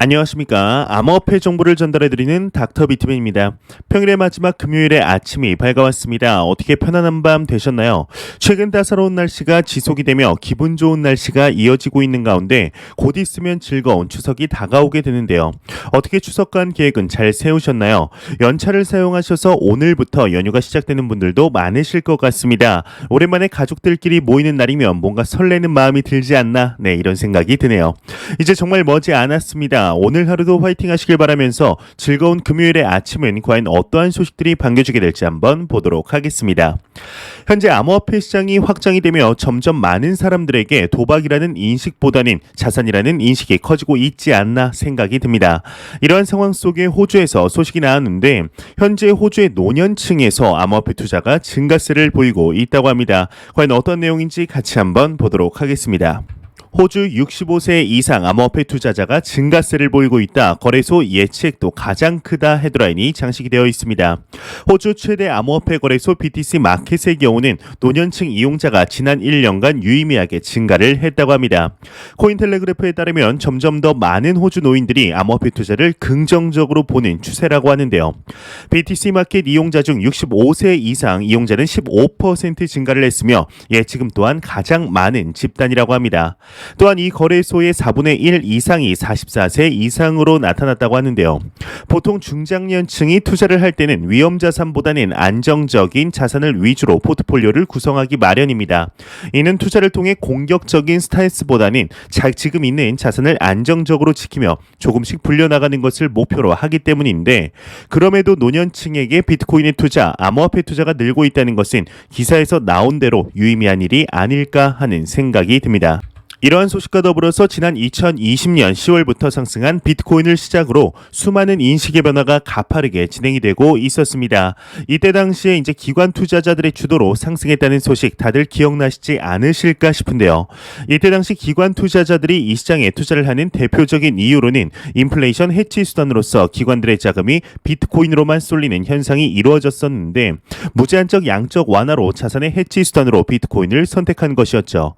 안녕하십니까. 암호화폐 정보를 전달해드리는 닥터 비트맨입니다. 평일의 마지막 금요일의 아침이 밝아왔습니다. 어떻게 편안한 밤 되셨나요? 최근 따사로운 날씨가 지속이 되며 기분 좋은 날씨가 이어지고 있는 가운데 곧 있으면 즐거운 추석이 다가오게 되는데요. 어떻게 추석 간 계획은 잘 세우셨나요? 연차를 사용하셔서 오늘부터 연휴가 시작되는 분들도 많으실 것 같습니다. 오랜만에 가족들끼리 모이는 날이면 뭔가 설레는 마음이 들지 않나? 네, 이런 생각이 드네요. 이제 정말 머지 않았습니다. 오늘 하루도 화이팅 하시길 바라면서 즐거운 금요일의 아침은 과연 어떠한 소식들이 반겨주게 될지 한번 보도록 하겠습니다. 현재 암호화폐 시장이 확장이 되며 점점 많은 사람들에게 도박이라는 인식보다는 자산이라는 인식이 커지고 있지 않나 생각이 듭니다. 이러한 상황 속에 호주에서 소식이 나왔는데 현재 호주의 노년층에서 암호화폐 투자가 증가세를 보이고 있다고 합니다. 과연 어떤 내용인지 같이 한번 보도록 하겠습니다. 호주 65세 이상 암호화폐 투자자가 증가세를 보이고 있다. 거래소 예측도 가장 크다 헤드라인이 장식이 되어 있습니다. 호주 최대 암호화폐 거래소 BTC 마켓의 경우는 노년층 이용자가 지난 1년간 유의미하게 증가를 했다고 합니다. 코인텔레그래프에 따르면 점점 더 많은 호주 노인들이 암호화폐 투자를 긍정적으로 보는 추세라고 하는데요. BTC 마켓 이용자 중 65세 이상 이용자는 15% 증가를 했으며 예측금 또한 가장 많은 집단이라고 합니다. 또한 이 거래소의 4분의 1 이상이 44세 이상으로 나타났다고 하는데요. 보통 중장년층이 투자를 할 때는 위험자산보다는 안정적인 자산을 위주로 포트폴리오를 구성하기 마련입니다. 이는 투자를 통해 공격적인 스트레스보다는 지금 있는 자산을 안정적으로 지키며 조금씩 불려나가는 것을 목표로 하기 때문인데 그럼에도 노년층에게 비트코인의 투자, 암호화폐 투자가 늘고 있다는 것은 기사에서 나온 대로 유의미한 일이 아닐까 하는 생각이 듭니다. 이러한 소식과 더불어서 지난 2020년 10월부터 상승한 비트코인을 시작으로 수많은 인식의 변화가 가파르게 진행이 되고 있었습니다. 이때 당시에 이제 기관 투자자들의 주도로 상승했다는 소식 다들 기억나시지 않으실까 싶은데요. 이때 당시 기관 투자자들이 이 시장에 투자를 하는 대표적인 이유로는 인플레이션 해치 수단으로서 기관들의 자금이 비트코인으로만 쏠리는 현상이 이루어졌었는데 무제한적 양적 완화로 자산의 해치 수단으로 비트코인을 선택한 것이었죠.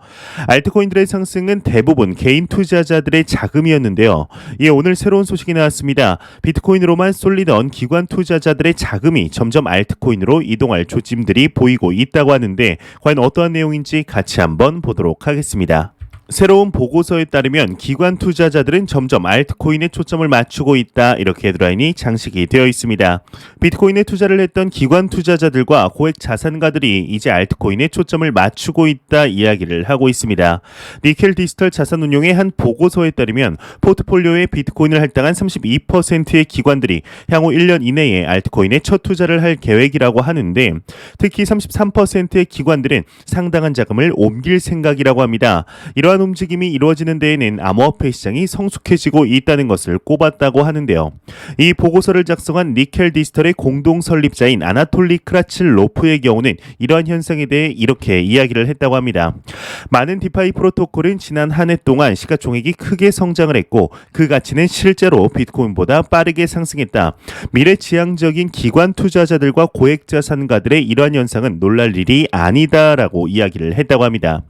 알트코인들의 상승은 대부분 개인 투자자들의 자금이었는데요. 이에 오늘 새로운 소식이 나왔습니다. 비트코인으로만 쏠리던 기관 투자자들의 자금이 점점 알트코인으로 이동할 조짐들이 보이고 있다고 하는데 과연 어떠한 내용인지 같이 한번 보도록 하겠습니다. 새로운 보고서에 따르면 기관 투자자들은 점점 알트코인에 초점을 맞추고 있다. 이렇게 헤드라인이 장식이 되어 있습니다. 비트코인에 투자를 했던 기관 투자자들과 고액 자산가들이 이제 알트코인에 초점을 맞추고 있다 이야기를 하고 있습니다. 니켈 디지털 자산운용의 한 보고서에 따르면 포트폴리오에 비트코인을 할당한 32%의 기관들이 향후 1년 이내에 알트코인에 첫 투자를 할 계획이라고 하는데 특히 33%의 기관들은 상당한 자금을 옮길 생각이라고 합니다. 이러한 움직임이 이루어지는 데에는 암호화폐 시장이 성숙해지고 있다는 것을 꼽았다고 하는데요. 이 보고서를 작성한 니켈 디지털의 공동 설립자인 아나톨리 크라칠로프의 경우는 이러한 현상에 대해 이렇게 이야기를 했다고 합니다. 많은 디파이 프로토콜은 지난 한 해 동안 시가총액이 크게 성장을 했고 그 가치는 실제로 비트코인보다 빠르게 상승했다. 미래지향적인 기관 투자자들과 고액 자산가들의 이러한 현상은 놀랄 일이 아니다라고 이야기를 했다고 합니다.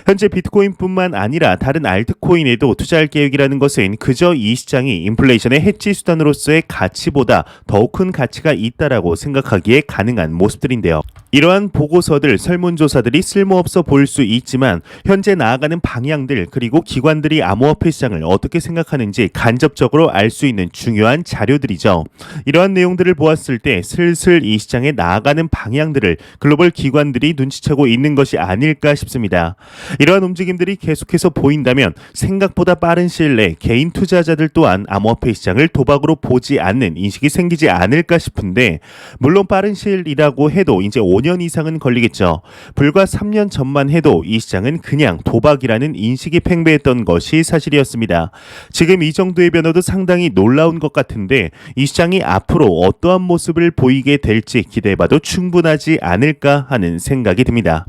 현재 비트코인뿐만 아니라 다른 알트코인에도 투자할 계획이라는 것은 그저 이 시장이 인플레이션의 해치 수단으로서의 가치보다 더욱 큰 가치가 있다라고 생각하기에 가능한 모습들인데요. 이러한 보고서들, 설문조사들이 쓸모없어 보일 수 있지만 현재 나아가는 방향들 그리고 기관들이 암호화폐 시장을 어떻게 생각하는지 간접적으로 알 수 있는 중요한 자료들이죠. 이러한 내용들을 보았을 때 슬슬 이 시장에 나아가는 방향들을 글로벌 기관들이 눈치채고 있는 것이 아닐까 싶습니다. 이러한 움직임들이 계속해서 보인다면 생각보다 빠른 시일 내 개인 투자자들 또한 암호화폐 시장을 도박으로 보지 않는 인식이 생기지 않을까 싶은데 물론 빠른 시일이라고 해도 이제 5년 이상은 걸리겠죠. 불과 3년 전만 해도 이 시장은 그냥 도박이라는 인식이 팽배했던 것이 사실이었습니다. 지금 이 정도의 변화도 상당히 놀라운 것 같은데 이 시장이 앞으로 어떠한 모습을 보이게 될지 기대해봐도 충분하지 않을까 하는 생각이 듭니다.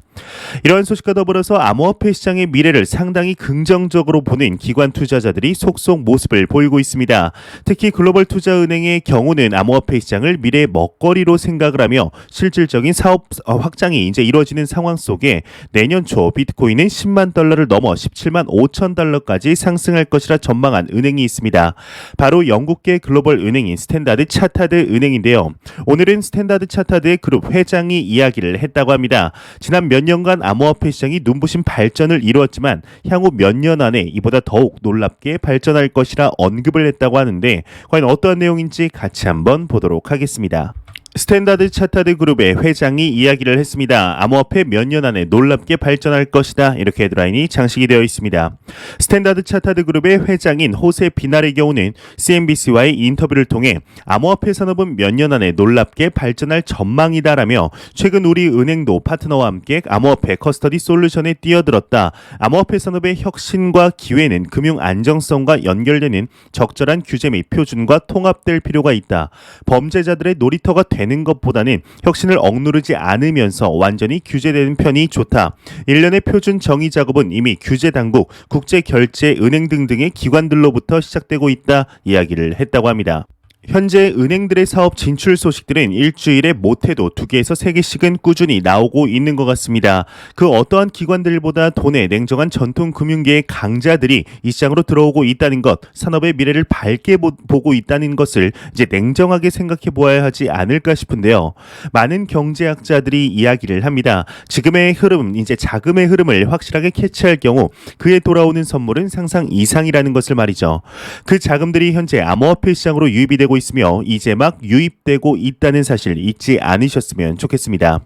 이러한 소식과 더불어서 암호화폐 시장의 미래를 상당히 긍정적으로 보는 기관 투자자들이 속속 모습을 보이고 있습니다. 특히 글로벌 투자은행의 경우는 암호화폐 시장을 미래의 먹거리로 생각을 하며 실질적인 사업 확장이 이제 이루어지는 상황 속에 내년 초 비트코인은 10만 달러를 넘어 17만 5천 달러까지 상승할 것이라 전망한 은행이 있습니다. 바로 영국계 글로벌 은행인 스탠다드 차타드 은행인데요. 오늘은 스탠다드 차타드의 그룹 회장이 이야기를 했다고 합니다. 지난 몇 년간 암호화폐 시장이 눈부신 발전을 이루었지만 향후 몇 년 안에 이보다 더욱 놀랍게 발전할 것이라 언급을 했다고 하는데 과연 어떠한 내용인지 같이 한번 보도록 하겠습니다. 스탠다드 차타드 그룹의 회장이 이야기를 했습니다. 암호화폐 몇 년 안에 놀랍게 발전할 것이다. 이렇게 헤드라인이 장식이 되어 있습니다. 스탠다드 차타드 그룹의 회장인 호세 비날의 경우는 CNBC와의 인터뷰를 통해 암호화폐 산업은 몇 년 안에 놀랍게 발전할 전망이다라며 최근 우리 은행도 파트너와 함께 암호화폐 커스터디 솔루션에 뛰어들었다. 암호화폐 산업의 혁신과 기회는 금융 안정성과 연결되는 적절한 규제 및 표준과 통합될 필요가 있다. 범죄자들의 놀이터가 되는 것보다는 혁신을 억누르지 않으면서 완전히 규제되는 편이 좋다. 일련의 표준 정의 작업은 이미 규제 당국, 국제결제, 은행 등등의 기관들로부터 시작되고 있다 이야기를 했다고 합니다. 현재 은행들의 사업 진출 소식들은 일주일에 못해도 2개에서 3개씩은 꾸준히 나오고 있는 것 같습니다. 그 어떠한 기관들보다 돈의 냉정한 전통 금융계의 강자들이 이 시장으로 들어오고 있다는 것, 산업의 미래를 밝게 보고 있다는 것을 이제 냉정하게 생각해 보아야 하지 않을까 싶은데요. 많은 경제학자들이 이야기를 합니다. 지금의 흐름, 이제 자금의 흐름을 확실하게 캐치할 경우 그에 돌아오는 선물은 상상 이상이라는 것을 말이죠. 그 자금들이 현재 암호화폐 시장으로 유입이 되고 있으며 이제 막 유입되고 있다는 사실 잊지 않으셨으면 좋겠습니다.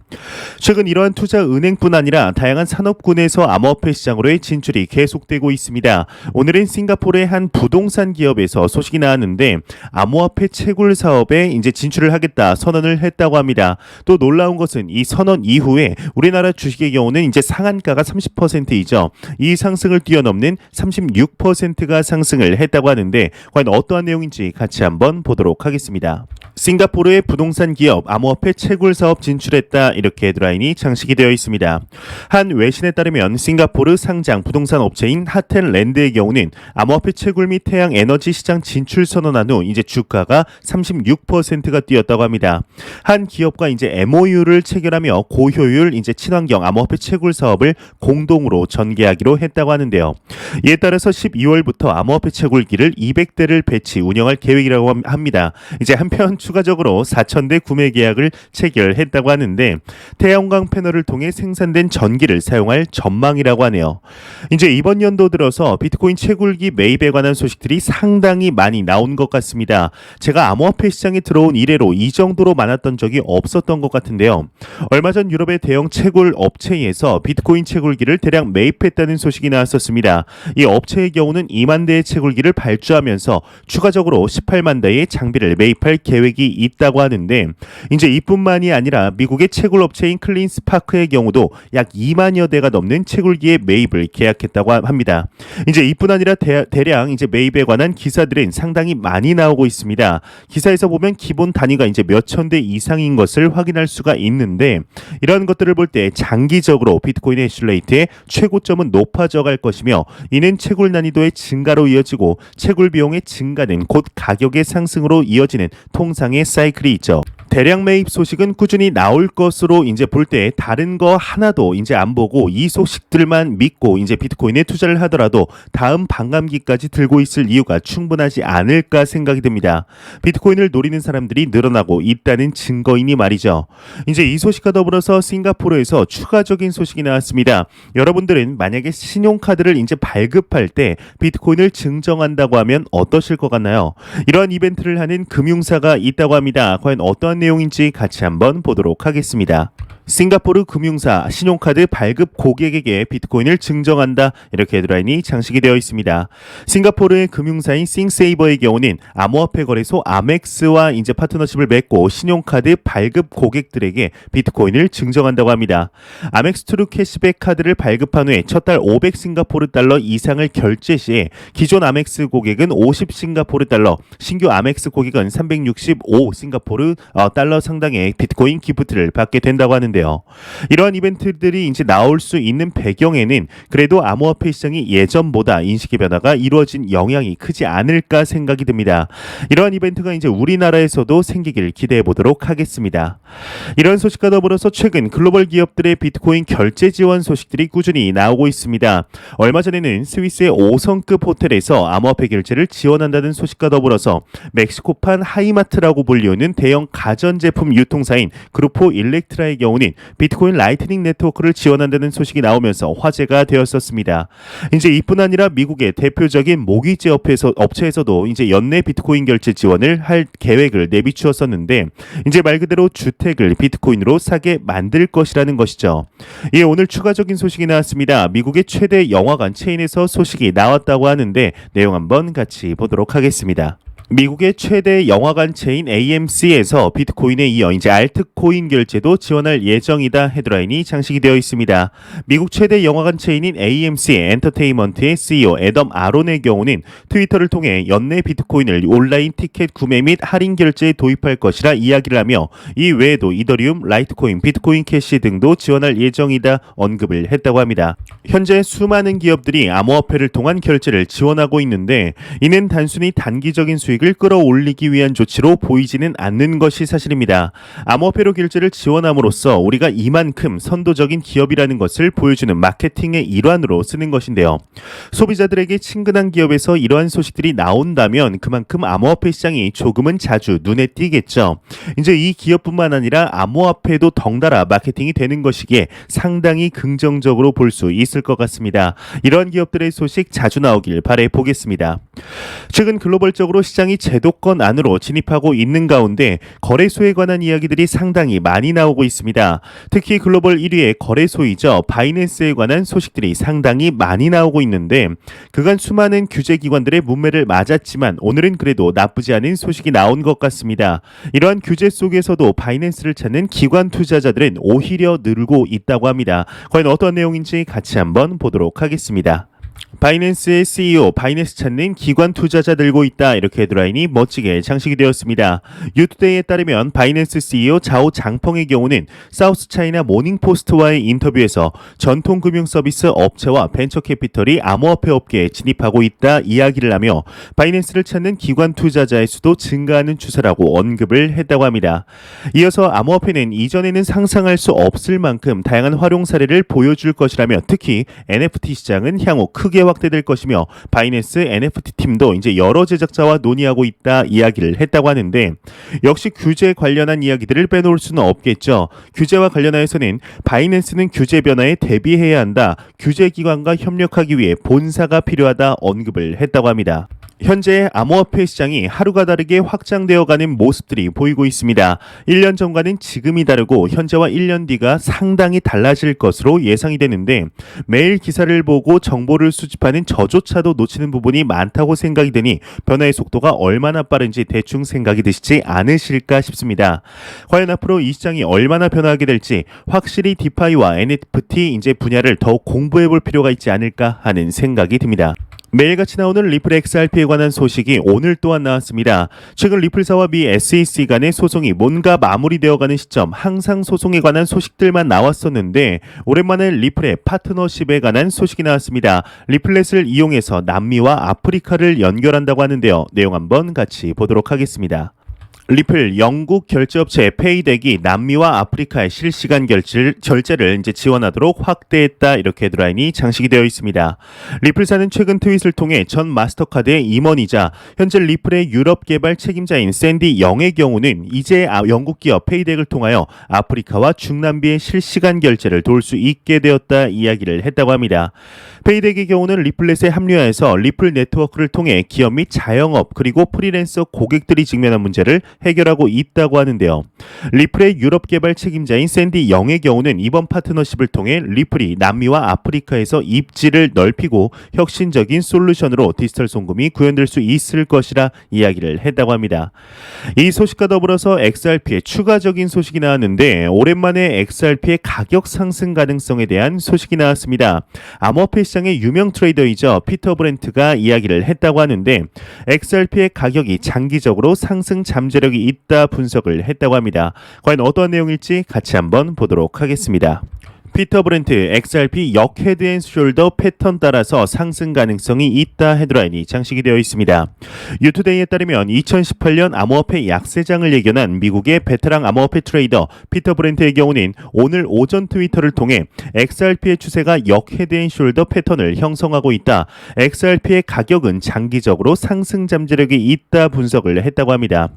최근 이러한 투자 은행뿐 아니라 다양한 산업군에서 암호화폐 시장으로의 진출이 계속되고 있습니다. 오늘은 싱가포르의 한 부동산 기업에서 소식이 나왔는데 암호화폐 채굴 사업에 이제 진출을 하겠다 선언을 했다고 합니다. 또 놀라운 것은 이 선언 이후에 우리나라 주식의 경우는 이제 상한가가 30%이죠. 이 상승을 뛰어넘는 36%가 상승을 했다고 하는데 과연 어떠한 내용인지 같이 한번 보도록 하겠습니다. 싱가포르의 부동산 기업 암호화폐 채굴 사업 진출했다 이렇게 헤드라인이 장식이 되어 있습니다. 한 외신에 따르면 싱가포르 상장 부동산 업체인 하텐랜드의 경우는 암호화폐 채굴 및 태양 에너지 시장 진출 선언한 후 이제 주가가 36%가 뛰었다고 합니다. 한 기업과 이제 MOU를 체결하며 고효율 이제 친환경 암호화폐 채굴 사업을 공동으로 전개하기로 했다고 하는데요. 이에 따라서 12월부터 암호화폐 채굴기를 200대를 배치 운영할 계획이라고 합니다. 이제 한편 추가적으로 4,000대 구매 계약을 체결했다고 하는데 태양광 패널을 통해 생산된 전기를 사용할 전망이라고 하네요. 이제 이번 연도 들어서 비트코인 채굴기 매입에 관한 소식들이 상당히 많이 나온 것 같습니다. 제가 암호화폐 시장에 들어온 이래로 이 정도로 많았던 적이 없었던 것 같은데요. 얼마 전 유럽의 대형 채굴 업체에서 비트코인 채굴기를 대량 매입했다는 소식이 나왔었습니다. 이 업체의 경우는 2만 대의 채굴기를 발주하면서 추가적으로 18만 대의 장비를 매입할 계획이 있다고 하는데 이제 이뿐만이 아니라 미국의 채굴 업체인 클린스파크의 경우도 약 2만여 대가 넘는 채굴기의 매입을 계약했다고 합니다. 이제 이뿐 아니라 대량 이제 매입에 관한 기사들은 상당히 많이 나오고 있습니다. 기사에서 보면 기본 단위가 이제 몇천 대 이상인 것을 확인할 수가 있는데 이런 것들을 볼 때 장기적으로 비트코인의 해시레이트의 최고점은 높아져 갈 것이며 이는 채굴 난이도의 증가로 이어지고 채굴 비용의 증가는 곧 가격의 상승으로 이어지는 통상의 사이클이 있죠. 대량 매입 소식은 꾸준히 나올 것으로 이제 볼 때 다른 거 하나도 이제 안 보고 이 소식들만 믿고 이제 비트코인에 투자를 하더라도 다음 반감기까지 들고 있을 이유가 충분하지 않을까 생각이 듭니다. 비트코인을 노리는 사람들이 늘어나고 있다는 증거이니 말이죠. 이제 이 소식과 더불어서 싱가포르에서 추가적인 소식이 나왔습니다. 여러분들은 만약에 신용카드를 이제 발급할 때 비트코인을 증정한다고 하면 어떠실 것 같나요? 이러한 이벤트를 하는 금융사가 있다고 합니다. 과연 어떠한 내용인지 같이 한번 보도록 하겠습니다. 싱가포르 금융사 신용카드 발급 고객에게 비트코인을 증정한다 이렇게 헤드라인이 장식이 되어 있습니다. 싱가포르의 금융사인 싱세이버의 경우는 암호화폐 거래소 아멕스와 이제 파트너십을 맺고 신용카드 발급 고객들에게 비트코인을 증정한다고 합니다. 아멕스 트루 캐시백 카드를 발급한 후에 첫 달 500 싱가포르 달러 이상을 결제 시에 기존 아멕스 고객은 50 싱가포르 달러, 신규 아멕스 고객은 365 싱가포르 달러 상당의 비트코인 기프트를 받게 된다고 하는데 있는데요. 이러한 이벤트들이 이제 나올 수 있는 배경에는 그래도 암호화폐 시장이 예전보다 인식의 변화가 이루어진 영향이 크지 않을까 생각이 듭니다. 이러한 이벤트가 이제 우리나라에서도 생기길 기대해 보도록 하겠습니다. 이런 소식과 더불어서 최근 글로벌 기업들의 비트코인 결제 지원 소식들이 꾸준히 나오고 있습니다. 얼마 전에는 스위스의 5성급 호텔에서 암호화폐 결제를 지원한다는 소식과 더불어서 멕시코판 하이마트라고 불리우는 대형 가전제품 유통사인 그루포 일렉트라의 경우는 비트코인 라이트닝 네트워크를 지원한다는 소식이 나오면서 화제가 되었었습니다. 이제 이뿐 아니라 미국의 대표적인 모기지 업체에서도 이제 연내 비트코인 결제 지원을 할 계획을 내비추었었는데 이제 말 그대로 주택을 비트코인으로 사게 만들 것이라는 것이죠. 이에 오늘 추가적인 소식이 나왔습니다. 미국의 최대 영화관 체인에서 소식이 나왔다고 하는데 내용 한번 같이 보도록 하겠습니다. 미국의 최대 영화관 체인 AMC에서 비트코인에 이어 이제 알트코인 결제도 지원할 예정이다 헤드라인이 장식이 되어 있습니다. 미국 최대 영화관 체인인 AMC 엔터테인먼트의 CEO 애덤 아론의 경우는 트위터를 통해 연내 비트코인을 온라인 티켓 구매 및 할인 결제에 도입할 것이라 이야기를 하며 이 외에도 이더리움, 라이트코인, 비트코인 캐시 등도 지원할 예정이다 언급을 했다고 합니다. 현재 수많은 기업들이 암호화폐를 통한 결제를 지원하고 있는데 이는 단순히 단기적인 수익을 끌어올리기 위한 조치로 보이지는 않는 것이 사실입니다. 암호화폐로 결제를 지원함으로써 우리가 이만큼 선도적인 기업이라는 것을 보여주는 마케팅의 일환으로 쓰는 것인데요. 소비자들에게 친근한 기업에서 이러한 소식들이 나온다면 그만큼 암호화폐 시장이 조금은 자주 눈에 띄겠죠. 이제 이 기업뿐만 아니라 암호화폐도 덩달아 마케팅이 되는 것이기에 상당히 긍정적으로 볼 수 있을 것 같습니다. 이러한 기업들의 소식 자주 나오길 바라보겠습니다. 최근 글로벌적으로 시장이 제도권 안으로 진입하고 있는 가운데 거래소에 관한 이야기들이 상당히 많이 나오고 있습니다. 특히 글로벌 1위의 거래소이죠. 바이낸스에 관한 소식들이 상당히 많이 나오고 있는데 그간 수많은 규제기관들의 문매를 맞았지만 오늘은 그래도 나쁘지 않은 소식이 나온 것 같습니다. 이러한 규제 속에서도 바이낸스를 찾는 기관 투자자들은 오히려 늘고 있다고 합니다. 과연 어떤 내용인지 같이 한번 보도록 하겠습니다. 바이낸스의 CEO 바이낸스 찾는 기관 투자자 늘고 있다 이렇게 헤드라인이 멋지게 장식이 되었습니다. 유투데이에 따르면 바이낸스 CEO 자오 장펑의 경우는 사우스 차이나 모닝포스트와의 인터뷰에서 전통 금융 서비스 업체와 벤처 캐피털이 암호화폐 업계에 진입하고 있다 이야기를 하며 바이낸스를 찾는 기관 투자자의 수도 증가하는 추세라고 언급을 했다고 합니다. 이어서 암호화폐는 이전에는 상상할 수 없을 만큼 다양한 활용 사례를 보여줄 것이라며 특히 NFT 시장은 향후 크게 확대될 것이며 바이낸스 NFT 팀도 이제 여러 제작자와 논의하고 있다 이야기를 했다고 하는데 역시 규제 관련한 이야기들을 빼놓을 수는 없겠죠. 규제와 관련하여서는 바이낸스는 규제 변화에 대비해야 한다. 규제기관과 협력하기 위해 본사가 필요하다 언급을 했다고 합니다. 현재 암호화폐 시장이 하루가 다르게 확장되어가는 모습들이 보이고 있습니다. 1년 전과는 지금이 다르고 현재와 1년 뒤가 상당히 달라질 것으로 예상이 되는데 매일 기사를 보고 정보를 수집하는 저조차도 놓치는 부분이 많다고 생각이 되니 변화의 속도가 얼마나 빠른지 대충 생각이 드시지 않으실까 싶습니다. 과연 앞으로 이 시장이 얼마나 변화하게 될지 확실히 디파이와 NFT 이제 분야를 더욱 공부해 볼 필요가 있지 않을까 하는 생각이 듭니다. 매일같이 나오는 리플 XRP에 관한 소식이 오늘 또한 나왔습니다. 최근 리플사와 미 SEC 간의 소송이 뭔가 마무리되어가는 시점 항상 소송에 관한 소식들만 나왔었는데 오랜만에 리플의 파트너십에 관한 소식이 나왔습니다. 리플렛을 이용해서 남미와 아프리카를 연결한다고 하는데요. 내용 한번 같이 보도록 하겠습니다. 리플 영국 결제업체 페이덱이 남미와 아프리카의 실시간 결제를 이제 지원하도록 확대했다 이렇게 헤드라인이 장식이 되어 있습니다. 리플사는 최근 트윗을 통해 전 마스터카드의 임원이자 현재 리플의 유럽 개발 책임자인 샌디 영의 경우는 이제 영국 기업 페이덱을 통하여 아프리카와 중남미의 실시간 결제를 도울 수 있게 되었다 이야기를 했다고 합니다. 페이덱의 경우는 리플렛에 합류하여서 리플 네트워크를 통해 기업 및 자영업 그리고 프리랜서 고객들이 직면한 문제를 해결하고 있다고 하는데요. 리플의 유럽 개발 책임자인 샌디 영의 경우는 이번 파트너십을 통해 리플이 남미와 아프리카에서 입지를 넓히고 혁신적인 솔루션으로 디지털 송금이 구현될 수 있을 것이라 이야기를 했다고 합니다. 이 소식과 더불어서 XRP의 추가적인 소식이 나왔는데 오랜만에 XRP의 가격 상승 가능성에 대한 소식이 나왔습니다. 암호화폐 시장이 시장의 유명 트레이더이죠. 피터 브렌트가 이야기를 했다고 하는데 XRP의 가격이 장기적으로 상승 잠재력이 있다 분석을 했다고 합니다. 과연 어떠한 내용일지 같이 한번 보도록 하겠습니다. 피터 브렌트 XRP 역 헤드앤숄더 패턴 따라서 상승 가능성이 있다 헤드라인이 장식이 되어 있습니다. 유투데이에 따르면 2018년 암호화폐 약세장을 예견한 미국의 베테랑 암호화폐 트레이더 피터 브렌트의 경우는 오늘 오전 트위터를 통해 XRP의 추세가 역 헤드앤숄더 패턴을 형성하고 있다. XRP의 가격은 장기적으로 상승 잠재력이 있다 분석을 했다고 합니다.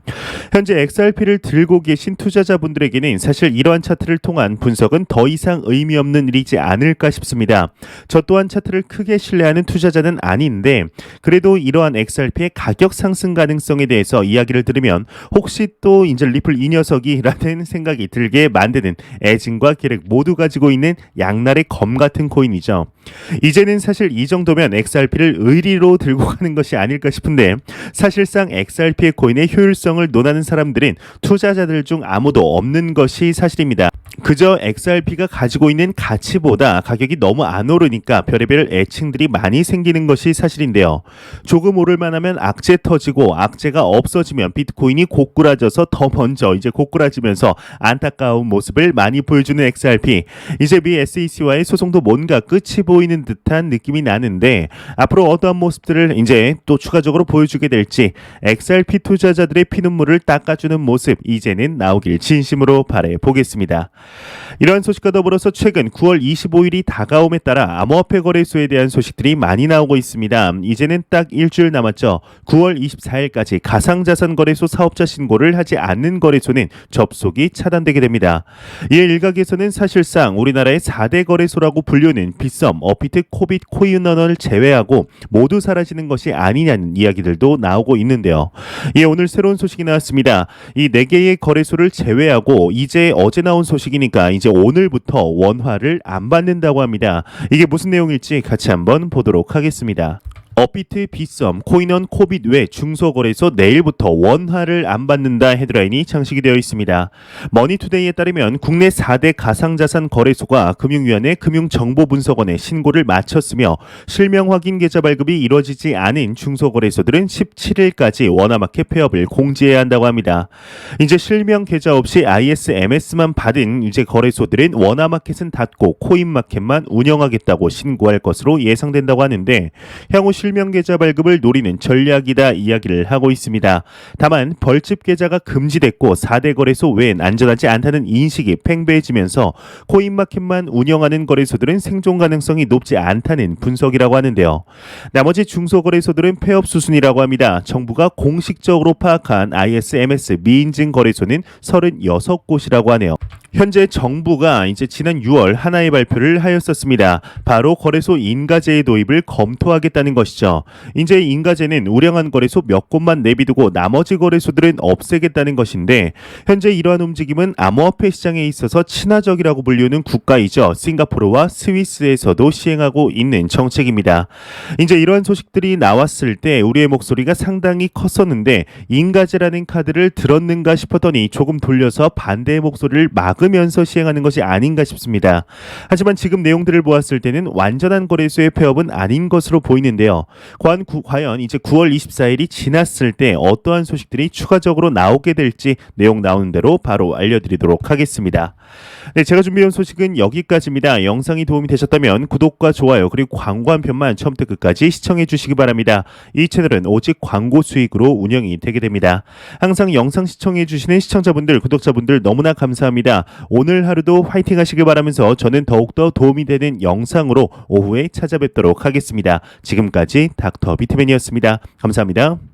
현재 XRP를 들고 계신 투자자분들에게는 사실 이러한 차트를 통한 분석은 더 이상 의미 없는 일이지 않을까 싶습니다. 저 또한 차트를 크게 신뢰하는 투자자는 아닌데 그래도 이러한 XRP의 가격 상승 가능성에 대해서 이야기를 들으면 혹시 또 이제 리플 이 녀석이라는 생각이 들게 만드는 애증과 계획 모두 가지고 있는 양날의 검 같은 코인이죠. 이제는 사실 이 정도면 XRP를 의리로 들고 가는 것이 아닐까 싶은데 사실상 XRP의 코인의 효율성을 논하는 사람들은 투자자들 중 아무도 없는 것이 사실입니다. 그저 XRP가 가지고 있는 가치보다 가격이 너무 안 오르니까 별의별 애칭들이 많이 생기는 것이 사실인데요. 조금 오를만 하면 악재 터지고 악재가 없어지면 비트코인이 고꾸라져서 더 먼저 이제 고꾸라지면서 안타까운 모습을 많이 보여주는 XRP. 이제 미 SEC와의 소송도 뭔가 끝이 보이는 듯한 느낌이 나는데 앞으로 어떠한 모습들을 이제 또 추가적으로 보여주게 될지 XRP 투자자들의 피눈물을 닦아주는 모습 이제는 나오길 진심으로 바라보겠습니다. 이러한 소식과 더불어서 최근 9월 25일이 다가옴에 따라 암호화폐 거래소에 대한 소식들이 많이 나오고 있습니다. 이제는 딱 일주일 남았죠. 9월 24일까지 가상자산 거래소 사업자 신고를 하지 않는 거래소는 접속이 차단되게 됩니다. 이에 일각에서는 사실상 우리나라의 4대 거래소라고 불리는 빗썸, 어피트, 코빗, 코인원을 제외하고 모두 사라지는 것이 아니냐는 이야기들도 나오고 있는데요. 이에 오늘 새로운 소식이 나왔습니다. 이 4개의 거래소를 제외하고 이제 어제 나온 소식이니까 이제 오늘부터 원화를 안 받는다고 합니다. 이게 무슨 내용일지 같이 한번 보도록 하겠습니다. 어피트, 빗썸, 코인원, 코빗 외 중소거래소 내일부터 원화를 안 받는다 헤드라인이 장식이 되어 있습니다. 머니투데이에 따르면 국내 4대 가상자산 거래소가 금융위원회 금융정보분석원에 신고를 마쳤으며 실명 확인 계좌 발급이 이루어지지 않은 중소거래소들은 17일까지 원화마켓 폐업을 공지해야 한다고 합니다. 이제 실명 계좌 없이 ISMS만 받은 이제 거래소들은 원화마켓은 닫고 코인마켓만 운영하겠다고 신고할 것으로 예상된다고 하는데 향후 실명 계좌 발급을 노리는 전략이다 이야기를 하고 있습니다. 다만 벌집 계좌가 금지됐고 4대 거래소 외엔 안전하지 않다는 인식이 팽배해지면서 코인마켓만 운영하는 거래소들은 생존 가능성이 높지 않다는 분석이라고 하는데요. 나머지 중소거래소들은 폐업 수순이라고 합니다. 정부가 공식적으로 파악한 ISMS 미인증 거래소는 36곳이라고 하네요. 현재 정부가 이제 지난 6월 하나의 발표를 하였었습니다. 바로 거래소 인가제의 도입을 검토하겠다는 것이죠. 이제 인가제는 우량한 거래소 몇 곳만 내비두고 나머지 거래소들은 없애겠다는 것인데 현재 이러한 움직임은 암호화폐 시장에 있어서 친화적이라고 불리우는 국가이죠. 싱가포르와 스위스에서도 시행하고 있는 정책입니다. 이제 이러한 소식들이 나왔을 때 우리의 목소리가 상당히 컸었는데 인가제라는 카드를 들었는가 싶었더니 조금 돌려서 반대의 목소리를 막으면서 시행하는 것이 아닌가 싶습니다. 하지만 지금 내용들을 보았을 때는 완전한 거래소의 폐업은 아닌 것으로 보이는데요. 과연 이제 9월 24일이 지났을 때 어떠한 소식들이 추가적으로 나오게 될지 내용 나오는 대로 바로 알려드리도록 하겠습니다. 네, 제가 준비한 소식은 여기까지입니다. 영상이 도움이 되셨다면 구독과 좋아요 그리고 광고 한 편만 처음부터 끝까지 시청해 주시기 바랍니다. 이 채널은 오직 광고 수익으로 운영이 되게 됩니다. 항상 영상 시청해 주시는 시청자분들, 구독자분들 너무나 감사합니다. 오늘 하루도 화이팅 하시길 바라면서 저는 더욱더 도움이 되는 영상으로 오후에 찾아뵙도록 하겠습니다. 지금까지 닥터 비트맨이었습니다. 감사합니다.